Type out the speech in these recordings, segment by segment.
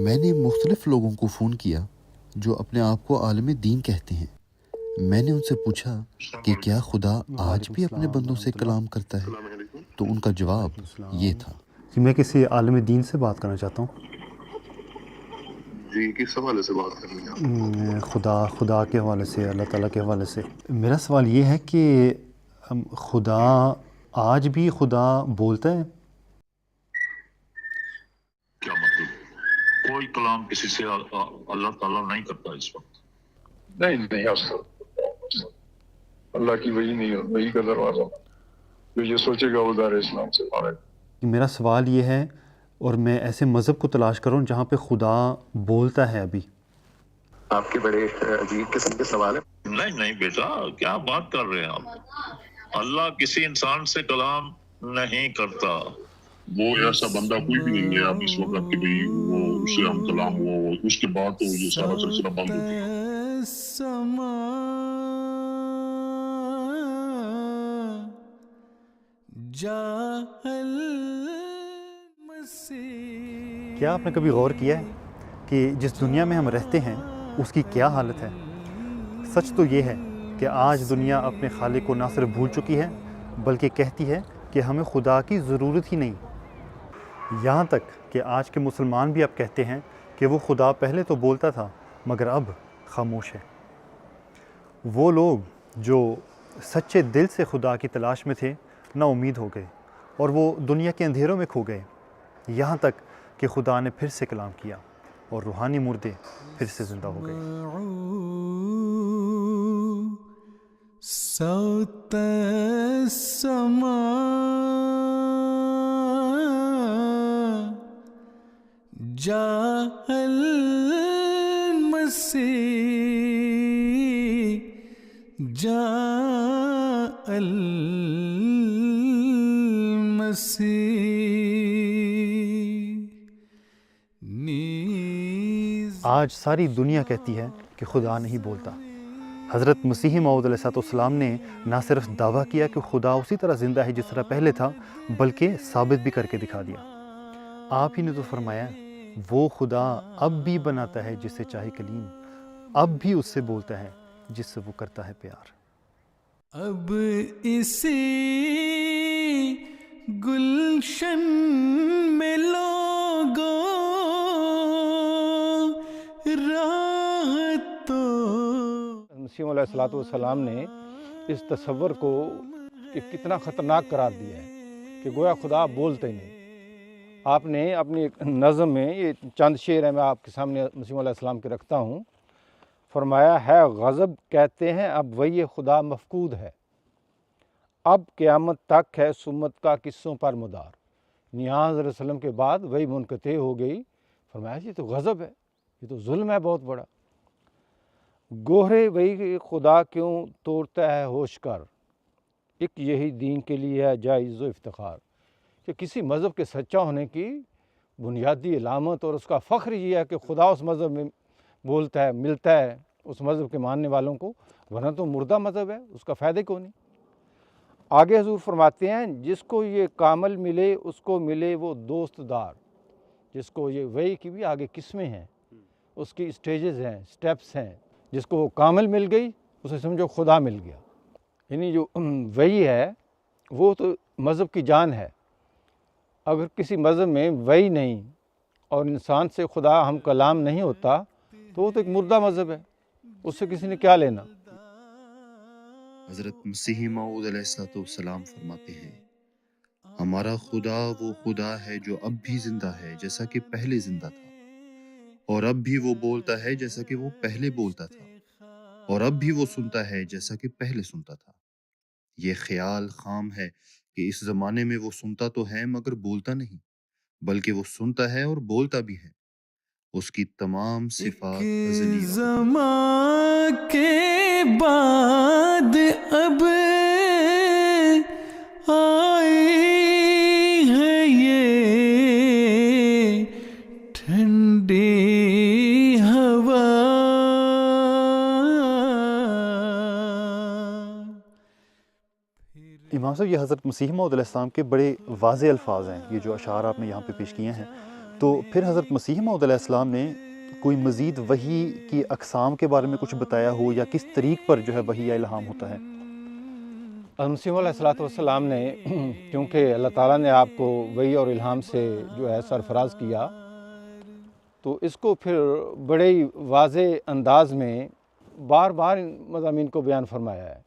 میں نے مختلف لوگوں کو فون کیا جو اپنے آپ کو عالم دین کہتے ہیں. میں نے ان سے پوچھا کہ کیا خدا آج بھی اپنے بندوں سے کلام کرتا ہے؟ تو ان کا جواب یہ تھا. میں کسی عالم دین سے بات کرنا چاہتا ہوں. جی کس حوالے سے بات کرنی ہے؟ خدا کے حوالے سے، اللہ تعالیٰ کے حوالے سے. میرا سوال یہ ہے کہ خدا آج بھی خدا بولتا ہے؟ کیا مطلب؟ کوئی کلام کسی سے اللہ تعالیٰ نہیں کرتا اس وقت. نہیں اللہ کی وہی کا دروازہ جو یہ سوچے گا وہ دار اسلام سے پائے. میرا سوال یہ ہے، اور میں ایسے مذہب کو تلاش کروں جہاں پہ خدا بولتا ہے ابھی. آپ کے بڑے عجیب قسم کے سوال ہیں. نہیں بیٹا، کیا بات کر رہے ہیں آپ؟ اللہ کسی انسان سے کلام نہیں کرتا. وہ ایسا بندہ کوئی بھی نہیں ہے اب اس وقت کہ بھئی وہ اس سے ہم کلام ہو، اس کے بعد تو یہ سارا سلسلہ بند ہو گیا. کیا آپ نے کبھی غور کیا ہے کہ جس دنیا میں ہم رہتے ہیں اس کی کیا حالت ہے؟ سچ تو یہ ہے کہ آج دنیا اپنے خالق کو نہ صرف بھول چکی ہے بلکہ کہتی ہے کہ ہمیں خدا کی ضرورت ہی نہیں. یہاں تک کہ آج کے مسلمان بھی اب کہتے ہیں کہ وہ خدا پہلے تو بولتا تھا مگر اب خاموش ہے. وہ لوگ جو سچے دل سے خدا کی تلاش میں تھے نا امید ہو گئے اور وہ دنیا کے اندھیروں میں کھو گئے، یہاں تک کہ خدا نے پھر سے کلام کیا اور روحانی مردے پھر سے زندہ ہو گئے. صوت السماء جاء المسيح جاء المسيح. آج ساری دنیا کہتی ہے کہ خدا نہیں بولتا. حضرت مسیح موعود علیہ السلام نے نہ صرف دعویٰ کیا کہ خدا اسی طرح زندہ ہے جس طرح پہلے تھا بلکہ ثابت بھی کر کے دکھا دیا. آپ ہی نے تو فرمایا وہ خدا اب بھی بناتا ہے جس سے چاہے کلیم، اب بھی اس سے بولتا ہے جس سے وہ کرتا ہے پیار. اب اسی گلشن میں لوگوں راحت تو. مسیح علیہ السلام نے اس تصور کو کہ کتنا خطرناک قرار دیا ہے کہ گویا خدا بولتے ہی نہیں. آپ نے اپنی نظم میں یہ چند شعر ہیں میں آپ کے سامنے مسیح علیہ السلام کے رکھتا ہوں. فرمایا ہے غضب کہتے ہیں اب وہی خدا مفقود ہے، اب قیامت تک ہے سمت کا قصوں پر مدار. نیاز علیہ السلام کے بعد وہی منقطع ہو گئی. فرمایا یہ تو غضب ہے، یہ تو ظلم ہے بہت بڑا. گوہرے وہی خدا کیوں توڑتا ہے ہوش کر، ایک یہی دین کے لیے ہے جائز و افتخار. کہ کسی مذہب کے سچا ہونے کی بنیادی علامت اور اس کا فخر یہ ہے کہ خدا اس مذہب میں بولتا ہے، ملتا ہے اس مذہب کے ماننے والوں کو، ورنہ تو مردہ مذہب ہے، اس کا فائدہ کیوں نہیں. آگے حضور فرماتے ہیں جس کو یہ کامل ملے اس کو ملے وہ دوست دار. جس کو یہ وہی کی بھی آگے قسمیں ہیں، اس کی سٹیجز ہیں، سٹیپس ہیں. جس کو وہ کامل مل گئی اسے سمجھو خدا مل گیا. یعنی جو وہی ہے وہ تو مذہب کی جان ہے. اگر کسی مذہب میں وہی نہیں اور انسان سے خدا ہم کلام نہیں ہوتا تو وہ تو ایک مردہ مذہب ہے، اس سے کسی نے کیا لینا. حضرت مسیح موعود علیہ السلام فرماتے ہیں ہمارا خدا وہ خدا ہے جو اب بھی زندہ ہے جیسا کہ پہلے زندہ تھا، اور اب بھی وہ بولتا ہے جیسا کہ وہ پہلے بولتا تھا، اور اب بھی وہ سنتا ہے جیسا کہ پہلے سنتا تھا. یہ خیال خام ہے کہ اس زمانے میں وہ سنتا تو ہے مگر بولتا نہیں، بلکہ وہ سنتا ہے اور بولتا بھی ہے. اس کی تمام صفات ازلی زمان کے بعد اب آئی ہے یہ ٹھنڈی ہوا. امام امام صاحب یہ حضرت مسیح موعود علیہ السلام کے بڑے واضح الفاظ ہیں، یہ جو اشعار آپ نے یہاں پہ پیش کیے ہیں، تو پھر حضرت مسیح موعود علیہ السلام نے کوئی مزید وحی کی اقسام کے بارے میں کچھ بتایا ہو، یا کس طریق پر جو ہے وحی یا الہام ہوتا ہے؟ مسیح علیہ السلام نے کیونکہ اللہ تعالیٰ نے آپ کو وحی اور الہام سے جو ہے سرفراز کیا، تو اس کو پھر بڑے ہی واضح انداز میں بار بار ان مضامین کو بیان فرمایا ہے،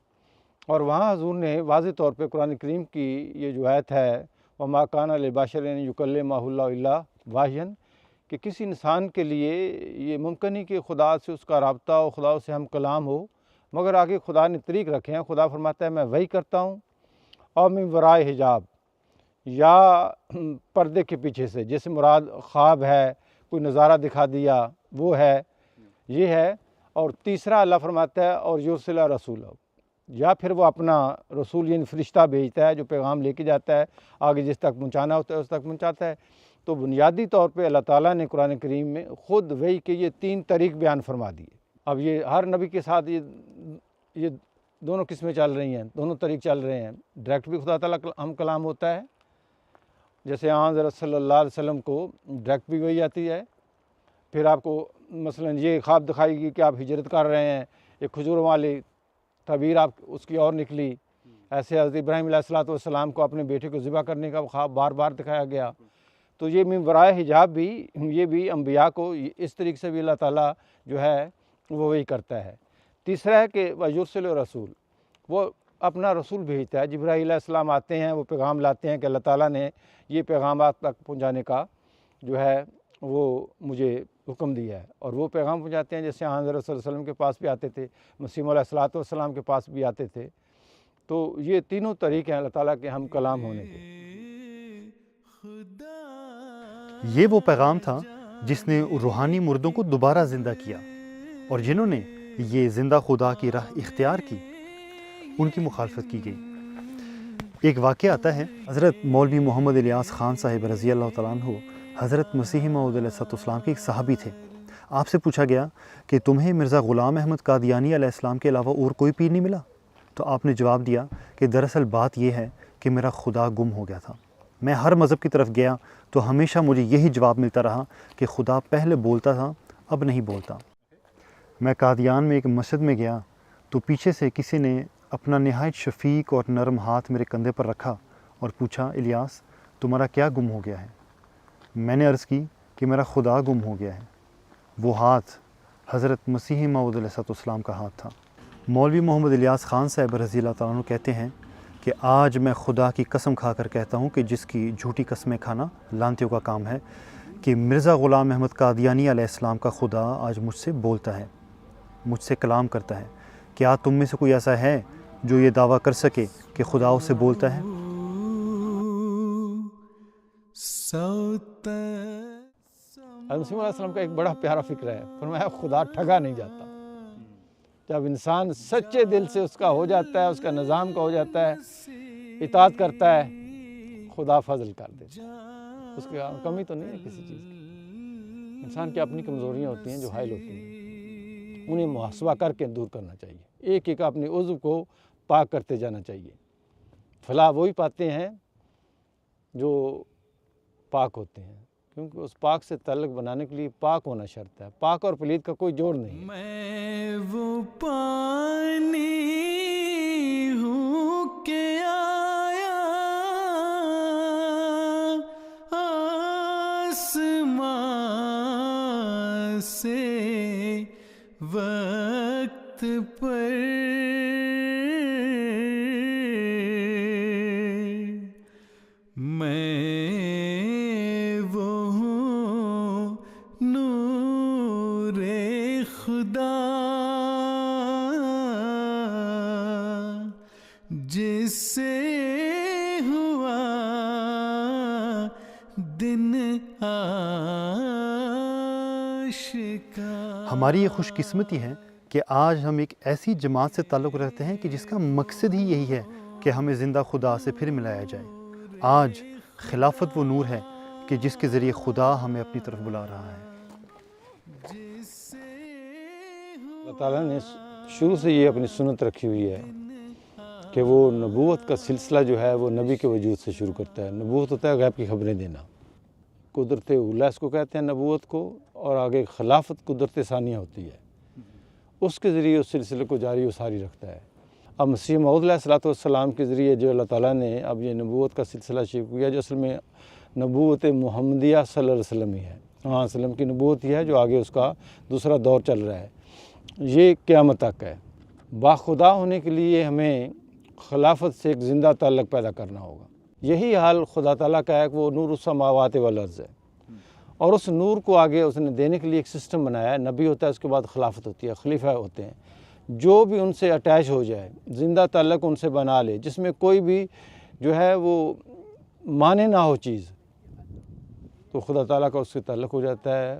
اور وہاں حضور نے واضح طور پہ قرآن کریم کی یہ جو آیت ہے وَمَا كَانَ لِبَشَرٍ أَن يُكَلِّمَهُ اللَّهُ إِلَّا وَحْيًا، کہ کسی انسان کے لیے یہ ممکن نہیں کہ خدا سے اس کا رابطہ ہو، خدا سے ہم کلام ہو، مگر آگے خدا نے طریق رکھے ہیں۔ خدا فرماتا ہے میں وحی کرتا ہوں، اور من ورائے حجاب، یا پردے کے پیچھے سے، جیسے مراد خواب ہے، کوئی نظارہ دکھا دیا، وہ ہے، یہ ہے۔ اور تیسرا اللہ فرماتا ہے اور یرسل رسول، یا پھر وہ اپنا رسول یعنی فرشتہ بھیجتا ہے جو پیغام لے کے جاتا ہے، آگے جس تک پہنچانا ہوتا ہے اس تک پہنچاتا ہے۔ تو بنیادی طور پہ اللہ تعالیٰ نے قرآن کریم میں خود وحی کے یہ 3 طریق بیان فرما دیے۔ اب یہ ہر نبی کے ساتھ یہ دونوں قسمیں چل رہی ہیں، دونوں طریق چل رہے ہیں۔ ڈائریکٹ بھی خدا تعالیٰ ہم کلام ہوتا ہے، جیسے حضرت صلی اللہ علیہ وسلم کو ڈائریکٹ بھی وحی آتی ہے، پھر آپ کو مثلا یہ خواب دکھائی گی کہ آپ ہجرت کر رہے ہیں، ایک کھجور والی تعبیر آپ اس کی اور نکلی، ایسے حضرت ابراہیم علیہ السلام کو اپنے بیٹے کو ذبح کرنے کا خواب بار بار دکھایا گیا۔ تو یہ من ورائے حجاب بھی، یہ بھی انبیاء کو اس طریقے سے بھی اللہ تعالیٰ جو ہے وہ وہی کرتا ہے۔ تیسرا ہے کہ یرسل رسول، وہ اپنا رسول بھیجتا ہے۔ جبرائیل علیہ السلام آتے ہیں، وہ پیغام لاتے ہیں کہ اللہ تعالیٰ نے یہ پیغامات تک پہنچانے کا جو ہے وہ مجھے حکم دیا ہے، اور وہ پیغام پہنچاتے ہیں، جیسے حضرت صلی اللہ علیہ وسلم کے پاس بھی آتے تھے، مسیح علیہ السلام کے پاس بھی آتے تھے۔ تو یہ تینوں طریقے ہیں اللہ تعالیٰ کے ہم کلام ہونے کے۔ یہ وہ پیغام تھا جس نے روحانی مردوں کو دوبارہ زندہ کیا، اور جنہوں نے یہ زندہ خدا کی راہ اختیار کی ان کی مخالفت کی گئی۔ ایک واقعہ آتا ہے، حضرت مولوی محمد الیاس خان صاحب رضی اللہ تعالیٰ عنہ حضرت مسیح موعود علیہ السلام کے ایک صحابی تھے۔ آپ سے پوچھا گیا کہ تمہیں مرزا غلام احمد قادیانی علیہ السلام کے علاوہ اور کوئی پیر نہیں ملا؟ تو آپ نے جواب دیا کہ دراصل بات یہ ہے کہ میرا خدا گم ہو گیا تھا۔ میں ہر مذہب کی طرف گیا تو ہمیشہ مجھے یہی جواب ملتا رہا کہ خدا پہلے بولتا تھا، اب نہیں بولتا۔ میں قادیان میں ایک مسجد میں گیا تو پیچھے سے کسی نے اپنا نہایت شفیق اور نرم ہاتھ میرے کندھے پر رکھا اور پوچھا، الیاس تمہارا کیا گم ہو گیا ہے؟ میں نے عرض کی کہ میرا خدا گم ہو گیا ہے۔ وہ ہاتھ حضرت مسیح موعود علیہ السلام کا ہاتھ تھا۔ مولوی محمد الیاس خان صاحب رضی اللہ تعالیٰ عنہ کہتے ہیں کہ آج میں خدا کی قسم کھا کر کہتا ہوں کہ جس کی جھوٹی قسمیں کھانا لانتیوں کا کام ہے، کہ مرزا غلام احمد قادیانی علیہ السلام کا خدا آج مجھ سے بولتا ہے، مجھ سے کلام کرتا ہے۔ کیا تم میں سے کوئی ایسا ہے جو یہ دعویٰ کر سکے کہ خدا اس سے بولتا ہے؟ مسیح علیہ السلام کا ایک بڑا پیارا فکر ہے، فرمایا خدا ٹھگا نہیں جاتا۔ جب انسان سچے دل سے اس کا ہو جاتا ہے، اس کا نظام کا ہو جاتا ہے، اطاعت کرتا ہے، خدا فضل کر دیتا ہے۔ اس کی کمی تو نہیں ہے کسی چیز کی۔ انسان کی اپنی کمزوریاں ہوتی ہیں جو حائل ہوتی ہیں، انہیں محاسبہ کر کے دور کرنا چاہیے۔ ایک ایک اپنے عضو کو پاک کرتے جانا چاہیے۔ فلاح وہی پاتے ہیں جو پاک ہوتے ہیں، کیونکہ اس پاک سے تعلق بنانے کے لیے پاک ہونا شرط ہے۔ پاک اور پلید کا کوئی جوڑ نہیں ہے۔ میں وہ پانی ہوں کہ آیا آسمان سے وقت پر، میں وہ ہوں نور خدا جس سے ہوا دن آشکار۔ ہماری یہ خوش قسمتی ہے کہ آج ہم ایک ایسی جماعت سے تعلق رکھتے ہیں کہ جس کا مقصد ہی یہی ہے کہ ہمیں زندہ خدا سے پھر ملایا جائے۔ آج خلافت وہ نور ہے کہ جس کے ذریعے خدا ہمیں اپنی طرف بلا رہا ہے۔ اللہ تعالیٰ نے شروع سے یہ اپنی سنت رکھی ہوئی ہے کہ وہ نبوت کا سلسلہ جو ہے وہ نبی کے وجود سے شروع کرتا ہے۔ نبوت ہوتا ہے غیب کی خبریں دینا، قدرت اولیٰ اس کو کہتے ہیں نبوت کو، اور آگے خلافت قدرت ثانیہ ہوتی ہے، اس کے ذریعے اس سلسلے کو جاری و ساری رکھتا ہے۔ اب مسیح موعود علیہ الصلوۃ والسلام کے ذریعے جو اللہ تعالیٰ نے اب یہ نبوت کا سلسلہ شروع کیا، جو اصل میں نبوت محمدیہ صلی اللہ علیہ وسلم ہی ہے، وسلم کی نبوت ہی ہے، جو آگے اس کا دوسرا دور چل رہا ہے، یہ قیامت تک ہے۔ باخدا ہونے کے لیے ہمیں خلافت سے ایک زندہ تعلق پیدا کرنا ہوگا۔ یہی حال خدا تعالیٰ کا ہے کہ وہ نور السماوات والارض ہے، اور اس نور کو آگے اس نے دینے کے لیے ایک سسٹم بنایا ہے۔ نبی ہوتا ہے، اس کے بعد خلافت ہوتی ہے، خلیفہ ہوتے ہیں، جو بھی ان سے اٹیچ ہو جائے، زندہ تعلق ان سے بنا لے، جس میں کوئی بھی جو ہے وہ مانے نہ ہو چیز، تو خدا تعالیٰ کا اس سے تعلق ہو جاتا ہے،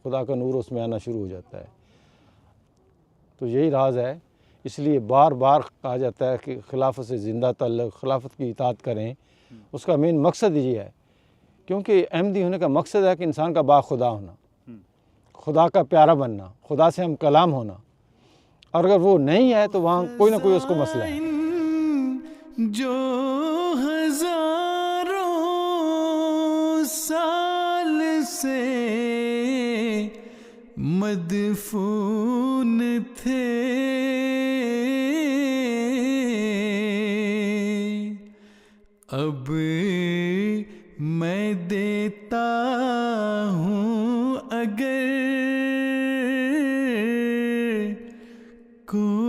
خدا کا نور اس میں آنا شروع ہو جاتا ہے۔ تو یہی راز ہے، اس لیے بار بار کہا جاتا ہے کہ خلافت سے زندہ تعلق، خلافت کی اطاعت کریں۔ اس کا مین مقصد یہ ہے، کیونکہ احمدی ہونے کا مقصد ہے کہ انسان کا باخدا ہونا، خدا کا پیارا بننا، خدا سے ہم کلام ہونا، اور اگر وہ نہیں ہے تو وہاں کوئی نہ کوئی اس کو مسئلہ ہے۔ جو ہزاروں سال سے مدفون تھے، اب میں دیتا ہوں اگر کوئی